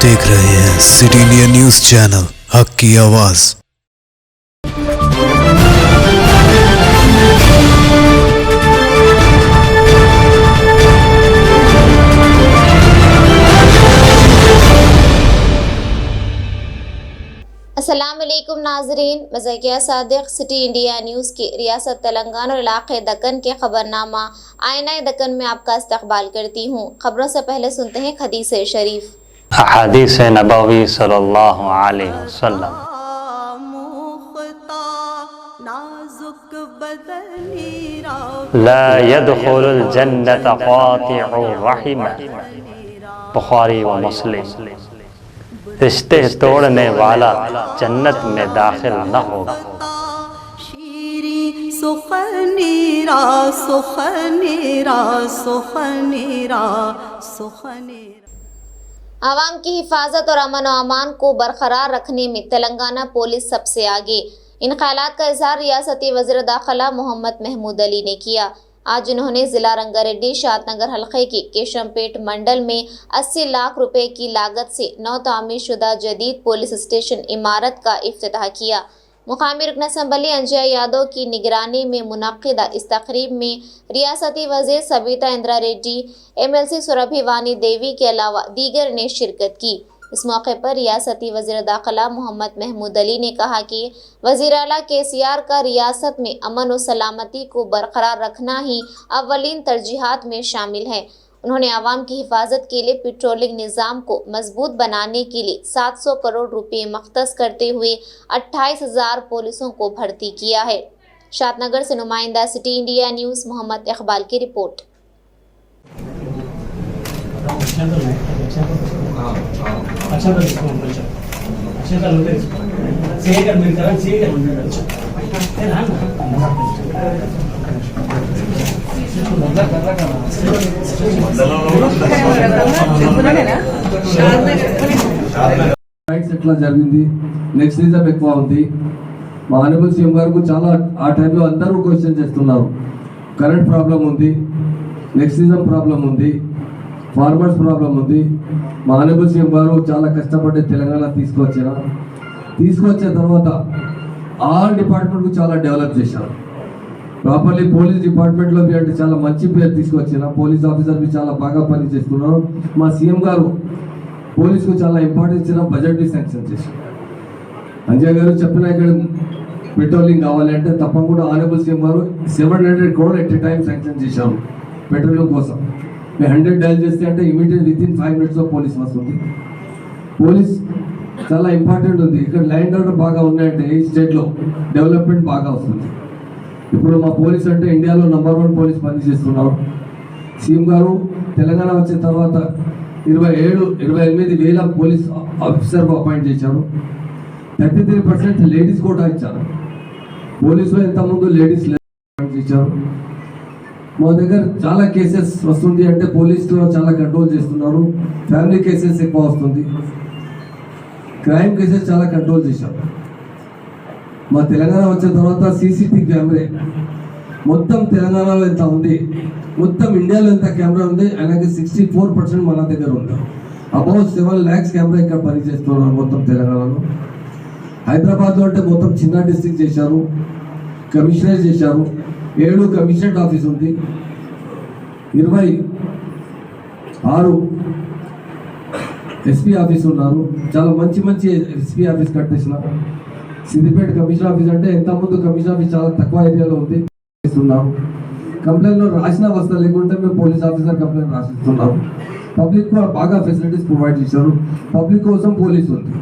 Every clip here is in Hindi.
देख रहे हैं सिटी इंडिया न्यूज चैनल हक की आवाज। अस्सलामुअलैकुम नाजरीन, मज़ाकिया सादिक सिटी इंडिया न्यूज़ की रियासत तेलंगाना और इलाक़े दक्कन के खबरनामा आईना दक्कन में आपका इस्तकबाल करती हूँ। खबरों से पहले सुनते हैं हदीस शरीफ। हदीस नबवी सल्लल्लाहु अलैहि वसल्लम। ला यदखुलुल जन्नत क़ातिउ रहिम। बुखारी व मुस्लिम। रिश्ते तोड़ने वाला जन्नत में दाखिल न होगा। आवाम की हिफाजत और अमन व अमान को बरकरार रखने में तेलंगाना पुलिस सबसे आगे। इन ख्यालात का इजहार रियासती वज़ीर दाखिला मोहम्मद महमूद अली ने किया। आज उन्होंने जिला रंगारेड्डी शादनगर हल्के के केशमपेट मंडल में 80 लाख रुपए की लागत से नौ तामीर शुदा जदीद पुलिस स्टेशन इमारत का इफ्तिताह किया। मुकामी रुकन असम्बली अंजय यादव की निगरानी में मुनक्किदा इस तकरीब में रियासती वज़ीर सबिता इंदिरा रेड्डी, MLC सुरभि वानी देवी के अलावा दीगर ने शिरकत की। इस मौके पर रियासती वज़ीर दाखिला मोहम्मद महमूद अली ने कहा कि वज़ीर आला KCR का रियासत में अमन व सलामती को बरकरार रखना ही अव्वलीन तरजीहात में शामिल है। उन्होंने आवाम की हिफाजत के लिए पेट्रोलिंग निज़ाम को मजबूत बनाने के लिए 700 करोड़ रुपए मख्तस करते हुए 28,000 पुलिसों को भर्ती किया है। शादनगर से नुमाइंदा City India News Mohammed Iqbal की रिपोर्ट। ఎట్లా జరిగింది, నెక్స్టిజం ఎక్కువ ఉంది. మా ఆనరబుల్ సీఎం గారు చాలా ఆ టైంలో అందరూ క్వశ్చన్ చేస్తున్నారు. కరెంట్ ప్రాబ్లం ఉంది, నెక్స్టిజం ప్రాబ్లం ఉంది, ఫార్మర్స్ ప్రాబ్లం ఉంది. మా ఆనరబుల్ సీఎం గారు చాలా కష్టపడి తెలంగాణ తీసుకొచ్చిన తర్వాత ఆల్ డిపార్ట్మెంట్కు చాలా డెవలప్ చేశారు. ప్రాపర్లీ పోలీస్ డిపార్ట్మెంట్లో అంటే చాలా మంచి పేరు తీసుకొచ్చిన పోలీస్ ఆఫీసర్ చాలా బాగా పనిచేస్తున్నారు. మా సీఎం గారు పోలీసుకు చాలా ఇంపార్టెన్స్ ఇచ్చిన బడ్జెట్ శాంక్షన్ చేశారు. అంజయ్ గారు చెప్పిన ఇక్కడ పెట్రోలింగ్ కావాలంటే తప్పకుండా ఆనరబుల్ సీఎం గారు 700 crore ఎట్ టైం శాంక్షన్ చేశారు పెట్రోలింగ్ కోసం. మేము 100 డైల్ చేస్తే అంటే ఇమీడియట్ వితిన్ 5 minutes పోలీస్ వస్తుంది. పోలీస్ చాలా ఇంపార్టెంట్ ఉంది. ఇక్కడ ల్యాండ్ ఆర్డర్ బాగా ఉన్నాయంటే ఈ స్టేట్లో డెవలప్మెంట్ బాగా వస్తుంది. ఇప్పుడు మా పోలీస్ అంటే ఇండియాలో నంబర్ 1 పోలీస్ పనిచేస్తున్నారు. సీఎం గారు తెలంగాణ వచ్చిన తర్వాత 28,000 పోలీస్ ఆఫీసర్ అపాయింట్ చేశారు. 33% లేడీస్ కూడా ఇచ్చారు. పోలీసులో ఇంతకుముందు లేడీస్ అపాయింట్ చేశారు. మా దగ్గర చాలా కేసెస్ వస్తుంది అంటే పోలీసులో చాలా కంట్రోల్ చేస్తున్నారు. ఫ్యామిలీ కేసెస్ ఎక్కువ వస్తుంది, క్రైమ్ కేసెస్ చాలా కంట్రోల్ చేశారు. మా తెలంగాణ వచ్చిన తర్వాత CCTV కెమెరా మొత్తం తెలంగాణలో ఎంత ఉంది, మొత్తం ఇండియాలో ఎంత కెమెరా ఉంది, అలాగే 64% మన దగ్గర ఉంది. అబౌట్ 7 lakhs కెమెరా ఇక్కడ పనిచేస్తున్నారు మొత్తం తెలంగాణలో. హైదరాబాద్లో అంటే మొత్తం చిన్న డిస్ట్రిక్ట్ చేశారు, కమిషనరేట్ చేశారు. 7 కమిషనరేట్ ఆఫీస్ ఉంది, 26 SP ఆఫీస్ ఉన్నారు. చాలా మంచి SP ఆఫీస్ కట్టేసిన. సిద్దిపేట కమిషనర్ ఆఫీస్ అంటే ఇంతకుముందు కమిషనర్ ఆఫీస్ చాలా తక్కువ ఏరియాలో ఉంది. కంప్లైంట్లో రాసిన వస్తా లేకుంటే మేము పోలీస్ ఆఫీసర్ కంప్లైంట్ రాసిస్తున్నాము. పబ్లిక్ బాగా ఫెసిలిటీస్ ప్రొవైడ్ చేశారు. పబ్లిక్ కోసం పోలీస్ ఉంది,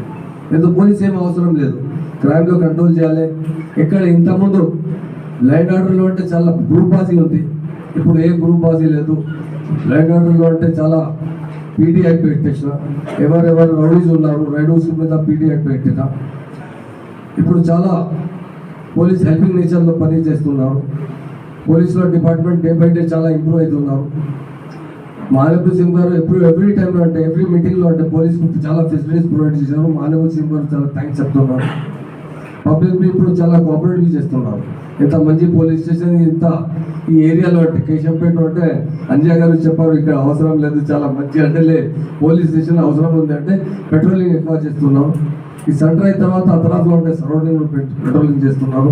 ఏదో పోలీస్ ఏం అవసరం లేదు. క్రైమ్లో కంట్రోల్ చేయాలి. ఇక్కడ ఇంతకుముందు ల్యాండ్ ఆర్డర్లో అంటే చాలా గ్రూప్ బాజీ ఉంది, ఇప్పుడు ఏ గ్రూప్ బాజీ లేదు. ల్యాండ్ ఆర్డర్లో అంటే చాలా PD యాక్ట్ పెట్టేసిన, ఎవరెవరు రౌడీస్ ఉన్నారు రైడర్స్ మీద PD యాక్ట్ పెట్టిన. ఇప్పుడు చాలా పోలీస్ హెల్పింగ్ నేచర్లో పని చేస్తున్నారు. పోలీసులో డిపార్ట్మెంట్ డే బై డే చాలా ఇంప్రూవ్ అవుతున్నారు. మానవల్ సింగ్ గారు ఎవ్రీ టైంలో అంటే ఎవ్రీ మీటింగ్లో అంటే పోలీసుకు చాలా ఫెసిలిటీస్ ప్రొవైడ్ చేశారు. మానవల్ సింగ్ గారు చాలా థ్యాంక్స్ చెప్తున్నారు. పబ్లిక్ ఇప్పుడు చాలా కోఆపరేటివ్ చేస్తున్నారు. ఇంత మంచి పోలీస్ స్టేషన్ ఇంత ఈ ఏరియాలో అంటే కేశంపేట అంటే అంజయ్ గారు చెప్పారు ఇక్కడ అవసరం లేదు చాలా మంచి అంటే పోలీస్ స్టేషన్ అవసరం ఉంది అంటే పెట్రోలింగ్ ఎక్కువ చేస్తున్నాం. ఈ సెంటర్ అయిన తర్వాత ఆ తరఫులో ఉంటే సరౌండింగ్ పెట్రోలింగ్ చేస్తున్నారు.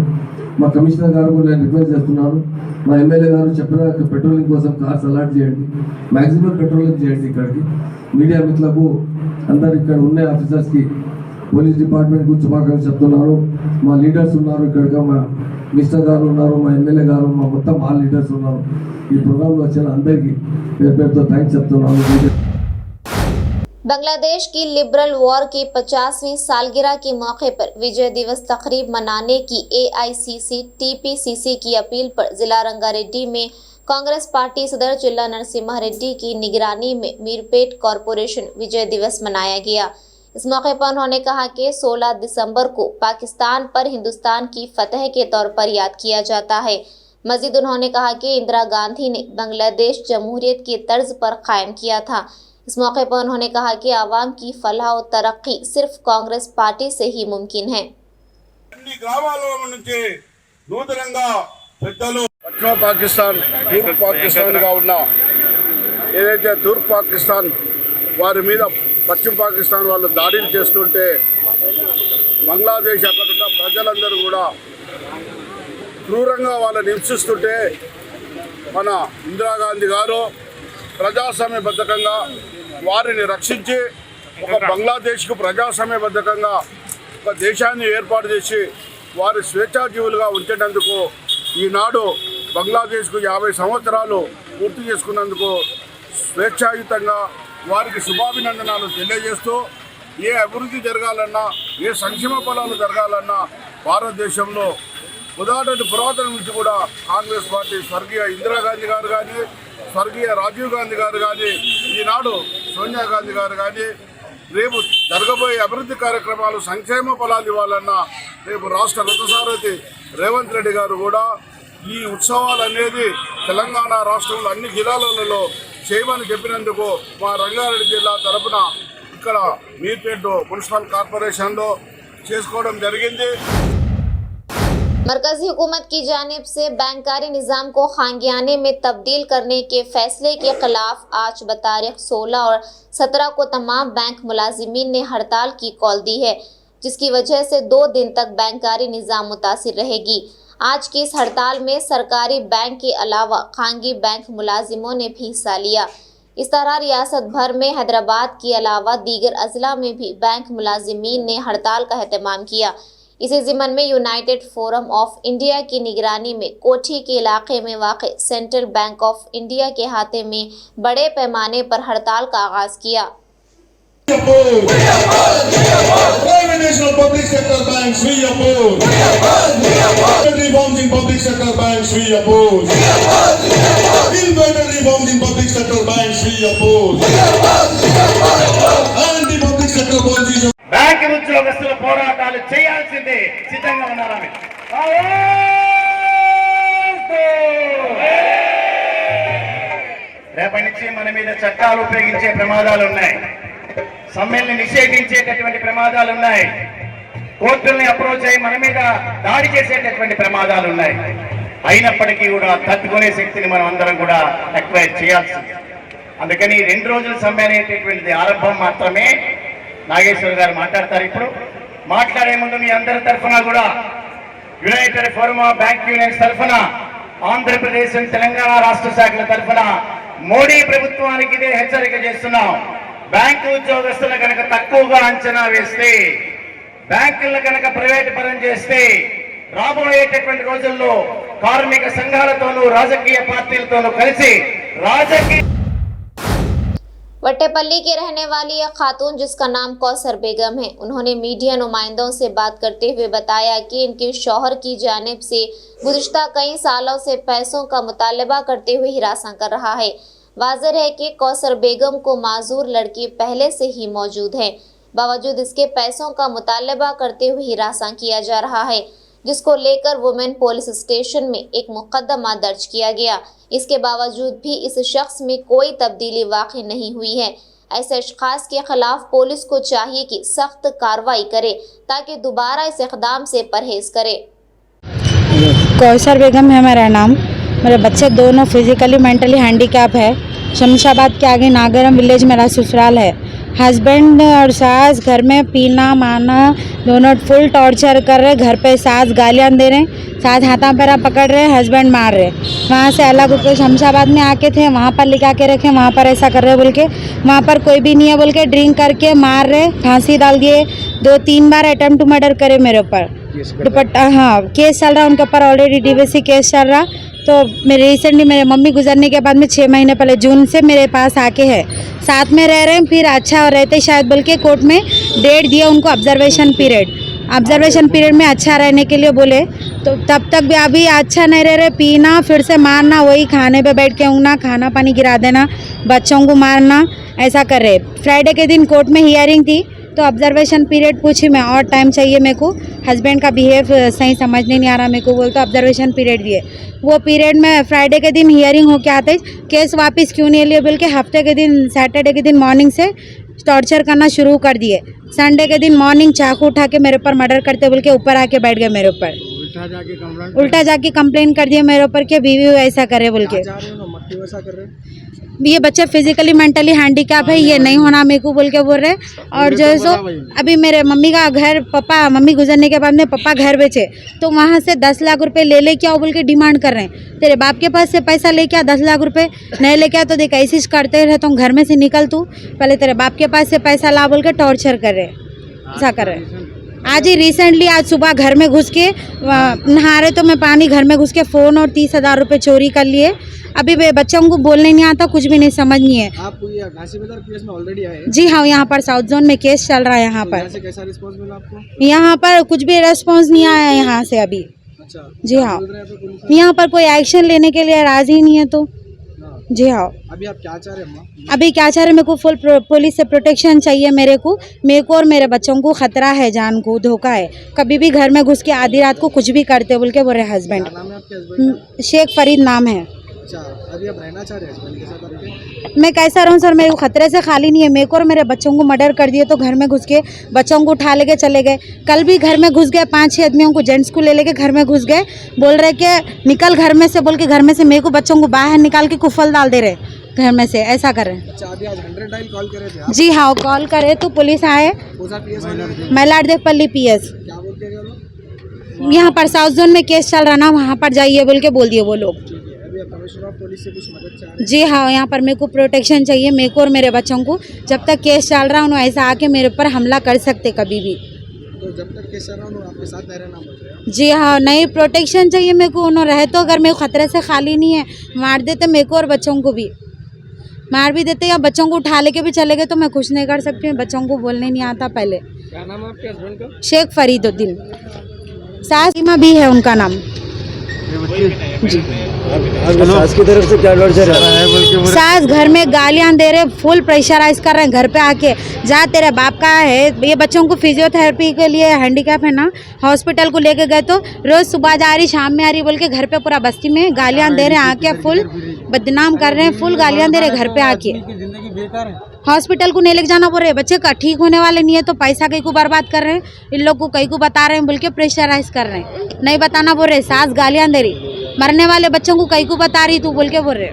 మా కమిషనర్ గారు నేను రిక్వెస్ట్ చేస్తున్నాను, మా ఎమ్మెల్యే గారు చెప్పిన పెట్రోలింగ్ కోసం కార్స్ అలాట్ చేయండి, మ్యాక్సిమం పెట్రోలింగ్ చేయండి. ఇక్కడికి మీడియా మిత్రులకు అందరు ఇక్కడ ఉన్న ఆఫీసర్స్కి పోలీస్ డిపార్ట్మెంట్కు శుభాకాంక్షలు చెప్తున్నాను. మా లీడర్స్ ఉన్నారు ఇక్కడ, మా మినిస్టర్ గారు ఉన్నారు, మా ఎమ్మెల్యే గారు, మా మొత్తం ఆల్ లీడర్స్ ఉన్నారు. ఈ ప్రోగ్రాంలో వచ్చిన అందరికీ పేరు పేరుతో థ్యాంక్స్ చెప్తున్నాను. बांग्लादेश की लिबरल वॉर की 50वीं सालगिरह के मौके पर विजय दिवस तकरीब मनाने की AICC TPCC की अपील पर जिला रंगारेड्डी में कांग्रेस पार्टी सदर जिला नरसिम्हा रेड्डी की निगरानी में मीरपेट कॉरपोरेशन विजय दिवस मनाया गया। इस मौके पर उन्होंने कहा कि 16 दिसंबर को पाकिस्तान पर हिंदुस्तान की फतह के तौर पर याद किया जाता है। मजीद उन्होंने कहा कि इंदिरा गांधी ने बांग्लादेश जमहूरियत के तर्ज पर कायम किया था। इस मौके पर उन्होंने कहा कि आवाम की फलाह और तरक्की सिर्फ कांग्रेस पार्टी से ही मुमकिन है। పశ్చిమ పాకిస్తాన్ తూర్పు పాకిస్తాన్గా ఉన్న ఏదైతే తూర్పు పాకిస్తాన్ వారి మీద పశ్చిమ పాకిస్తాన్ వాళ్ళు దాడులు చేస్తుంటే బంగ్లాదేశ్ అక్కడ ఉన్న ప్రజలందరూ కూడా క్రూరంగా వాళ్ళని హింసిస్తుంటే మన ఇందిరాగాంధీ గారు ప్రజాస్వామ్యబద్ధంగా వారిని రక్షించి ఒక బంగ్లాదేశ్కు ప్రజాస్వామ్యబద్ధంగా ఒక దేశాన్ని ఏర్పాటు చేసి వారి స్వేచ్ఛాజీవులుగా ఉంచేటందుకు ఈనాడు బంగ్లాదేశ్కు 50 సంవత్సరాలు పూర్తి చేసుకున్నందుకు స్వేచ్ఛాయుతంగా వారికి శుభాభినందనాలు తెలియజేస్తూ ఏ అభివృద్ధి జరగాలన్నా ఏ సంక్షేమ ఫలాలు జరగాలన్నా భారతదేశంలో పురాతన నుంచి కూడా కాంగ్రెస్ పార్టీ స్వర్గీయ ఇందిరాగాంధీ గారు కానీ స్వర్గీయ రాజీవ్ గాంధీ గారు కానీ ఈనాడు సోనియా గాంధీ గారు కానీ రేపు జరగబోయే అభివృద్ధి కార్యక్రమాలు సంక్షేమ ఫలాలు ఇవ్వాలన్నా రేపు రాష్ట్ర రథసారథి రేవంత్ రెడ్డి గారు కూడా ఈ ఉత్సవాలు అనేది తెలంగాణ రాష్ట్రంలో అన్ని జిల్లాలలో చేయమని చెప్పినందుకు మా రంగారెడ్డి జిల్లా తరపున ఇక్కడ మీర్పేట మున్సిపల్ కార్పొరేషన్లో చేసుకోవడం జరిగింది। मरकजी हुकूमत की जानिब से बैंकारी निज़ाम को खानगियाने में तब्दील करने के फैसले के खिलाफ आज बतारीख 16 और 17 को तमाम बैंक मुलाजिमीन ने हड़ताल की कॉल दी है, जिसकी वजह से 2 दिन तक बैंकारी निज़ाम मुतासिर रहेगी। आज की इस हड़ताल में सरकारी बैंक के अलावा खानगी बैंक मुलाजिमों ने भी हिस्सा लिया। इस तरह रियासत भर में हैदराबाद के अलावा दीगर अजला में भी बैंक मुलाजिमीन ने हड़ताल का एहतमाम किया। इसी ज़िमन में यूनाइटेड फोरम ऑफ इंडिया की निगरानी में कोठी के इलाके में वाक़ सेंट्रल बैंक ऑफ इंडिया के हाथे में बड़े पैमाने पर हड़ताल का आगाज़ किया। బ్యాంక్ ఉద్యోగస్తుల పోరాటాలు చేయాల్సిందే, సిద్ధంగా ఉన్నారని రేపటి నుంచి మన మీద చట్టాలు ఉపయోగించే ప్రమాదాలు ఉన్నాయి, సమ్మెల్ని నిషేధించేటటువంటి ప్రమాదాలు ఉన్నాయి, కోర్టుల్ని అప్రోచ్ అయ్యి మన మీద దాడి చేసేటటువంటి ప్రమాదాలు ఉన్నాయి. అయినప్పటికీ కూడా తట్టుకునే శక్తిని మనం అందరం కూడా ఎక్వైర్ చేయాల్సింది. అందుకని 2 రోజుల సమ్మె అనేటటువంటిది ఆరంభం మాత్రమే. నాగేశ్వర్ గారు మాట్లాడతారు. ఇప్పుడు మాట్లాడే ముందు మీ అందరి తరఫున కూడా United forum of bank unions తరఫున, ఆంధ్రప్రదేశ్ తెలంగాణ రాష్ట్ర శాఖల తరఫున మోడీ ప్రభుత్వానికి ఇదే హెచ్చరిక చేస్తున్నాం. బ్యాంకు ఉద్యోగస్తులు కనుక తక్కువగా అంచనా వేస్తే, బ్యాంకులను కనుక ప్రైవేట్ పరం చేస్తే రాబోయేటటువంటి రోజుల్లో కార్మిక సంఘాలతోనూ రాజకీయ పార్టీలతోనూ కలిసి రాజకీయ वट्टेपल्ली की रहने वाली एक खातून जिसका नाम कौसर बेगम है, उन्होंने मीडिया नुमाइंदों से बात करते हुए बताया कि इनके शौहर की जानिब से गुज़िश्ता कई सालों से पैसों का मुतालबा करते हुए हिरासा कर रहा है। वाज़ेह है कि कौसर बेगम को माजूर लड़की पहले से ही मौजूद है, बावजूद इसके पैसों का मुतालबा करते हुए हिरासा किया जा रहा है, जिसको लेकर वुमेन पुलिस स्टेशन में एक मुकदमा दर्ज किया गया। इसके बावजूद भी इस शख्स में कोई तब्दीली वाक़ई नहीं हुई है। ऐसे अशख़ास के खिलाफ पुलिस को चाहिए कि सख्त कार्रवाई करे ताकि दोबारा इस इक़दाम से परहेज़ करे। कौसर बेगम है मेरा नाम। मेरे बच्चे दोनों फिजिकली मेंटली हैंडीकैप है। शमशाबाद के आगे नागरम विलेज मेरा ससुराल है। हस्बैंड और सास घर में पीना मारना दोनों फुल टॉर्चर कर रहे। घर पे सास गालियाँ दे रहे, सास हाथा पैरा पकड़ रहे, हस्बैंड मार रहे। वहाँ से अलग होकर शमशाबाद में आके थे, वहाँ पर लिखा के रखे, वहाँ पर ऐसा कर रहे बोल के, वहाँ पर कोई भी नहीं है बोल के ड्रिंक करके मार रहे, फांसी डाल दिए। 2-3 बार अटेम्प्ट टू मर्डर करे मेरे ऊपर। दुपट्टा, हाँ केस चल रहा उनके ऊपर, ऑलरेडी DVC केस चल रहा। तो मेरे रिसेंटली मेरे मम्मी गुजरने के बाद में 6 महीने पहले जून से मेरे पास आके है, साथ में रह रहे हैं। फिर अच्छा रहते शायद बोल के कोर्ट में डेट दिया उनको, ऑब्जर्वेशन पीरियड में अच्छा रहने के लिए बोले। तो तब तक भी अभी अच्छा नहीं रह रहे, पीना फिर से मारना, वही खाने पे बैठ के ऊँगना, खाना पानी गिरा देना, बच्चों को मारना, ऐसा कर रहे। फ्राइडे के दिन कोर्ट में हियरिंग थी तो ऑब्जर्वेशन पीरियड पूछी मैं, और टाइम चाहिए मेरे को, हस्बैंड का बिहेव सही समझने नहीं आ रहा मेरे को, बोलते ऑब्जर्वेशन पीरियड दिए। वो पीरियड में फ्राइडे के दिन हियरिंग होके आते, केस वापस क्यों नहीं लिए बोल के हफ्ते के दिन सैटरडे के दिन मॉर्निंग से टॉर्चर करना शुरू कर दिए। संडे के दिन मॉर्निंग चाकू उठा के मेरे ऊपर मर्डर करते बोल के ऊपर आके बैठ गए मेरे ऊपर। उल्टा जाके कंप्लेन कर दिया मेरे ऊपर कि बीवी ऐसा करे बोल के। ये बच्चे फिजिकली मेंटली हैंडीकैप है, ये नहीं होना मेरे को बोल के बोल रहे। और जो है सो अभी मेरे मम्मी का घर, पापा मम्मी गुजरने के बाद में पापा घर बेचे तो वहाँ से 10 लाख रुपए ले क्या बोल के डिमांड कर रहे हैं। तेरे बाप के पास से पैसा ले क्या 10 लाख रुपए नहीं लेके आ तो देख ऐसी करते रहे, तो घर में से निकल तू, पहले तेरे बाप के पास से पैसा ला बोल के टॉर्चर कर रहे, ऐसा कर रहे। आज ही रिसेंटली आज सुबह घर में घुस के नहा रहे तो मैं पानी घर में घुस के फ़ोन और 30,000 रुपये चोरी कर लिए। अभी बच्चों को बोलने नहीं आता, कुछ भी नहीं समझ नहीं है। आप घासी बाजार केस में ऑलरेडी आए हैं? जी हाँ, यहाँ पर साउथ जोन में केस चल रहा है। यहाँ पर यहाँ से कैसा रिस्पॉन्स मिला आपको? यहाँ पर कुछ भी रिस्पॉन्स नहीं आया यहाँ से अभी। अच्छा, जी हाँ, यहाँ पर कोई एक्शन लेने के लिए राजी नहीं है। तो जी हाँ, अभी आप क्या चाह रहे हैं? अभी क्या चाह रहे, मेरे को फुल पुलिस से प्रोटेक्शन चाहिए। मेरे को और मेरे बच्चों को खतरा है, जान को धोखा है। कभी भी घर में घुस के आधी रात को कुछ भी करते बोल के बोल रहे हस्बैंड। शेख फरीद नाम है। अच्छा, अभी आप रहना चाह रहे हैं हस्बैंड के साथ आपके? मैं कैसा रहूँ सर, मेरे को खतरे से खाली नहीं है। मेरे को और मेरे बच्चों को मर्डर कर दिए तो घर में घुस के बच्चों को उठा लेके चले गए। कल भी घर में घुस गए, 5-6 आदमियों को जेंट्स को ले लेके घर में घुस गए, बोल रहे कि निकल घर में से बोल के, घर में से मेरे को बच्चों को बाहर निकाल के कुफल डाल दे रहे घर में से, ऐसा कर रहे हैं। अच्छा, अभी आज 100 डायल कॉल करे थे आप? जी हाँ, कॉल करे तो पुलिस आए, मलारदेवपल्ली PS। क्या बोलते हैं? यहाँ पर साउथ जोन में केस चल रहा ना, वहाँ पर जाइए बोल के बोल दिए वो लोग। पुलिस से कुछ मदद चाह रहे हैं? जी हाँ, यहाँ पर मेरे को प्रोटेक्शन चाहिए, मेरे को और मेरे बच्चों को। जब तक केस चल रहा उन्होंने ऐसा आके मेरे ऊपर हमला कर सकते कभी भी। तो जब तक केस चल रहा उन्होंने आपके साथ नहीं रहना बोल रहे हैं? जी हाँ, नहीं प्रोटेक्शन चाहिए मेरे को। उन्होंने रहे तो अगर मेरे को खतरे से खाली नहीं है, मार देते मेरे को और बच्चों को भी मार भी देते, या बच्चों को उठा लेके भी चले गए तो मैं कुछ नहीं कर सकती हूँ। बच्चों को बोलने नहीं आता पहले। क्या नाम है आपके हस्बैंड का? शेख फरीदुद्दीन। सास सीमा भी है उनका नाम। जी, सास की तरफ से क्या टॉर्चर है? सास घर में गालियां दे रहे, फुल प्रेशराइज कर रहे हैं घर पे आके, जा तेरे बाप का है। ये बच्चों को फिजियोथेरेपी के लिए हैंडीकैप है ना, हॉस्पिटल को लेके गए तो रोज सुबह जा रही शाम में आ रही बोल के घर पे पूरा बस्ती में गालियां दे रहे हैं आके, फुल बदनाम कर रहे हैं, फुल गालियां दे रहे घर पे आके। हॉस्पिटल को नहीं लेके जाना बोल रहे, बच्चे का ठीक होने वाले नहीं है तो पैसा कहीं को बर्बाद कर रहे हैं, इन लोग को कहीं को बता रहे हैं बोल के प्रेशराइज कर रहे हैं, नहीं बताना बोल रहे। सास गालियां दे रही, मरने वाले बच्चों को कहीं को बता रही तू बोल के बोल रहे।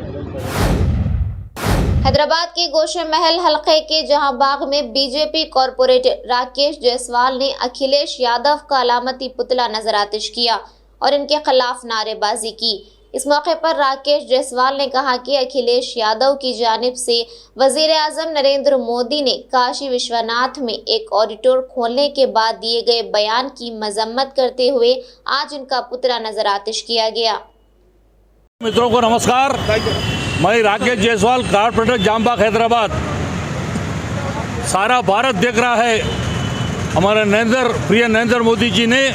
हैदराबाद के गोशे महल हलके के जहां बाग में बीजेपी कॉरपोरेटर राकेश जायसवाल ने अखिलेश यादव का अलामती पुतला नजर आतिश किया और इनके खिलाफ नारेबाजी की। इस मौके पर राकेश जायसवाल ने कहा कि अखिलेश यादव की जानिब से वजीर आजम नरेंद्र मोदी ने काशी विश्वनाथ में एक ऑडिटोर खोलने के बाद दिए गए बयान की मजम्मत करते हुए आज इनका पुतला नजर आतिश किया गया। मित्रों को नमस्कार, मैं राकेश जायसवाल, कॉर्पोरेटर जामबाग हैदराबाद। सारा भारत देख रहा है हमारे प्रिय नरेंद्र मोदी जी ने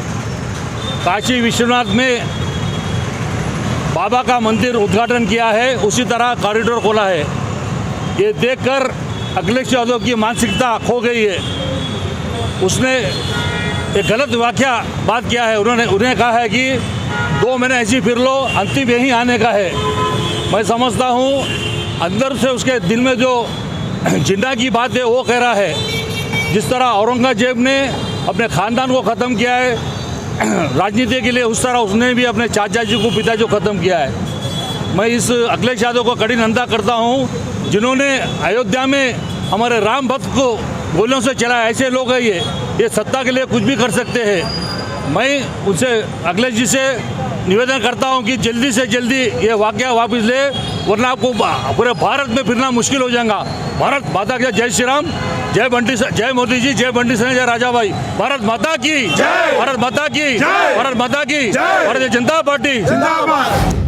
काशी विश्वनाथ में बाबा का मंदिर उद्घाटन किया है, उसी तरह कॉरिडोर खोला है। ये देखकर अखिलेश यादव की मानसिकता खो गई है। उसने एक गलत बात किया है। उन्हें कहा है कि 2 महीने ऐसी फिर लो, अंतिम यहीं आने का है। मैं समझता हूँ अंदर से उसके दिल में जो जिन्ना की बात है वो कह रहा है। जिस तरह औरंगजेब ने अपने ख़ानदान को ख़त्म किया है, राजनीति के लिए उस तरह उसने भी अपने चाचा जी को पिताजी को ख़त्म किया है। मैं इस अखिलेश यादव को कड़ी निंदा करता हूँ जिन्होंने अयोध्या में हमारे राम भक्त को गोलियों से चलाया। ऐसे लोग हैं ये सत्ता के लिए कुछ भी कर सकते हैं। मैं उनसे अखिलेश जी से निवेदन करता हूं कि जल्दी से जल्दी ये वाकया वापस ले, वरना आपको पूरे भारत में फिरना मुश्किल हो जाएगा। भारत माता की जय श्री राम, जय मोदी जी, जय बंटी सिंह, जय राजा भाई। भारत माता की जय, भारत माता की जय, भारत माता की जय, भारतीय जनता पार्टी जिंदाबाद।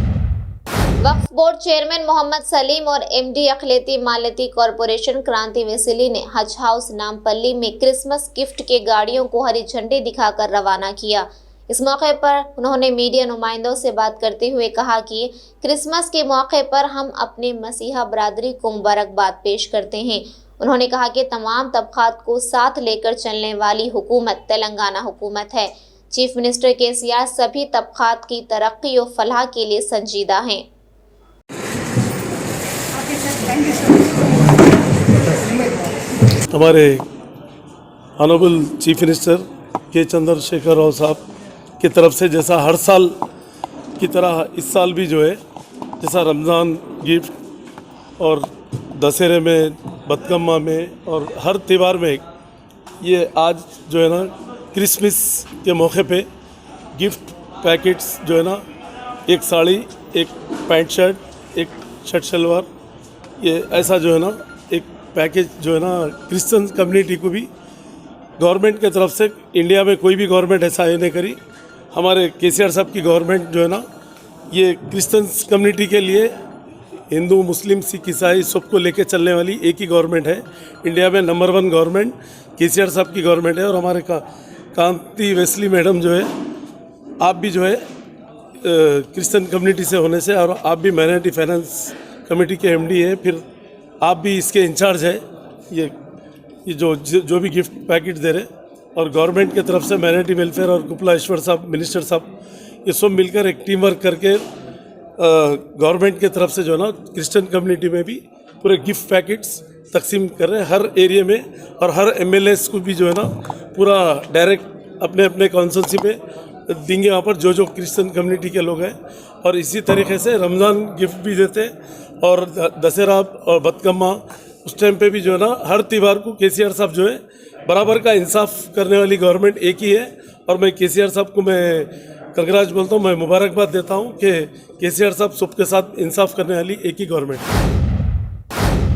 वक्फ बोर्ड चेयरमैन मोहम्मद सलीम और एमडी अखिलेती मालती कॉरपोरेशन क्रांति वेसिली ने हज हाउस नामपल्ली में क्रिसमस गिफ्ट के गाड़ियों को हरी झंडी दिखाकर रवाना किया। इस मौके पर उन्होंने मीडिया नुमाइंदों से बात करते हुए कहा कि क्रिसमस के मौके पर हम अपने मसीहा बरादरी को मुबारकबाद पेश करते हैं। उन्होंने कहा कि तमाम तबकात को साथ लेकर चलने वाली हुकूमत तेलंगाना हुकूमत है। चीफ मिनिस्टर केसीआर सभी तबकात की तरक्की और फलाह के लिए संजीदा हैं। हमारे ऑनरेबल चीफ मिनिस्टर के चंद्रशेखर राव साहब की तरफ से जैसा हर साल की तरह इस साल भी जो है, जैसा रमज़ान गिफ्ट और दशहरे में, बतकम्मा में और हर त्यौहार में, ये आज जो है ना क्रिसमस के मौके पे गिफ्ट पैकेट्स जो है ना, एक साड़ी, एक पैंट शर्ट, एक शर्ट शलवार, ये ऐसा जो है ना एक पैकेज जो है ना क्रिश्चियन कम्युनिटी को भी गवर्नमेंट के तरफ से, इंडिया में कोई भी गवर्नमेंट ऐसा नहीं करी। हमारे केसीआर साहब की गवर्नमेंट जो है ना, ये क्रिश्चियन कम्युनिटी के लिए हिंदू, मुस्लिम, सिख, ईसाई सबको लेके चलने वाली एक ही गवर्नमेंट है। इंडिया में नंबर 1 गवर्नमेंट केसीआर साहब की गवर्नमेंट है। और हमारे कांति वेस्ली मैडम जो है, आप भी जो है क्रिश्चियन कम्युनिटी से होने से, और आप भी माइनॉरिटी फाइनेंस कमेटी के एमडी है, फिर आप भी इसके इंचार्ज है। ये जो भी गिफ्ट पैकेट दे रहे, और गवर्नमेंट की तरफ से माइनॉरिटी वेलफेयर और कुपला ईश्वर साहब, मिनिस्टर साहब, ये सब मिलकर एक टीम वर्क करके गवर्नमेंट की तरफ से जो है ना क्रिश्चियन कम्युनिटी में भी पूरे गिफ्ट पैकेट्स तकसीम कर रहे हैं हर एरिया में। और हर एमएलएस को भी जो है ना पूरा डायरेक्ट अपने अपने कॉन्स्टिट्यूंसी पे देंगे, वहाँ पर जो क्रिश्चियन कम्युनिटी के लोग हैं। और इसी तरीके से रमज़ान गिफ्ट भी देते हैं, और दशहरा और बतकम्मा उस टाइम पे भी जो है ना हर त्यौहार को केसीआर साहब जो है बराबर का इंसाफ करने वाली गवर्नमेंट एक ही है। और मैं केसीआर साहब को मैं कंग्रेच बोलता हूँ, मैं मुबारकबाद देता हूँ कि केसीआर साहब सबके साथ इंसाफ करने वाली एक ही गवर्नमेंट है।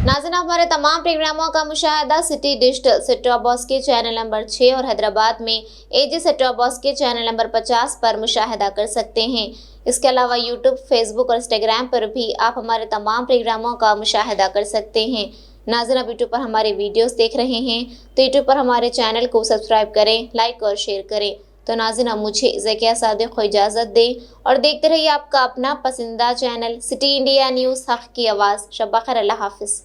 नाज़रीन, हमारे तमाम प्रोग्रामों का मुशाहिदा city digital set top box के चैनल नंबर 6 और हैदराबाद में एजी सेट टॉप बॉक्स के चैनल नंबर 50 पर मुशाहिदा कर सकते हैं। इसके अलावा यूट्यूब, फेसबुक और इंस्टाग्राम पर भी आप हमारे तमाम प्रोग्रामों का मुशाहिदा कर सकते हैं। नाज़रीन, आप यूट्यूब पर हमारे वीडियोस देख रहे हैं तो यूट्यूब पर हमारे चैनल को सब्सक्राइब करें, लाइक और शेयर करें। तो नाज़रीन, अब मुझे ज़किया सादिक को इजाज़त दें और देखते रहिए आपका अपना पसंदीदा चैनल सिटी इंडिया न्यूज़, हक़ की आवाज़। शब खैर, अल्लाह हाफ़िज़।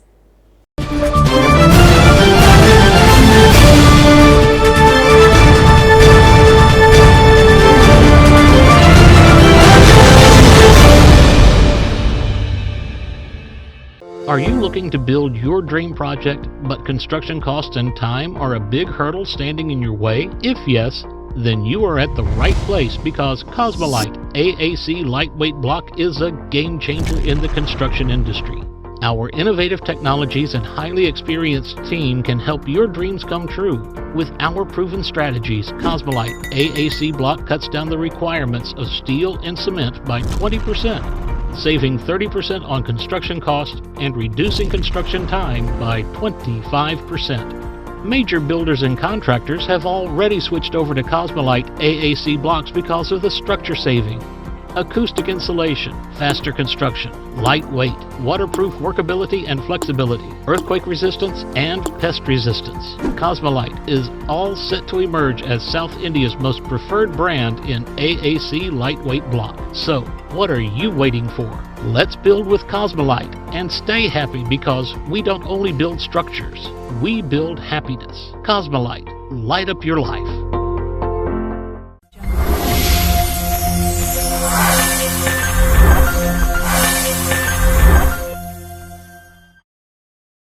Are you looking to build your dream project, but construction costs and time are a big hurdle standing in your way? If yes, then you are at the right place, because Cosmolite AAC lightweight block is a game changer in the construction industry. Our innovative technologies and highly experienced team can help your dreams come true. With our proven strategies, Cosmolite AAC block cuts down the requirements of steel and cement by 20%, saving 30% on construction costs and reducing construction time by 25%. Major builders and contractors have already switched over to Cosmolite AAC blocks because of the structure saving. Acoustic insulation, faster construction, lightweight, waterproof workability and flexibility, earthquake resistance and pest resistance. Cosmolite is all set to emerge as South India's most preferred brand in AAC lightweight block. So, what are you waiting for? Let's build with Cosmolite and stay happy, because we don't only build structures, we build happiness. Cosmolite, light up your life.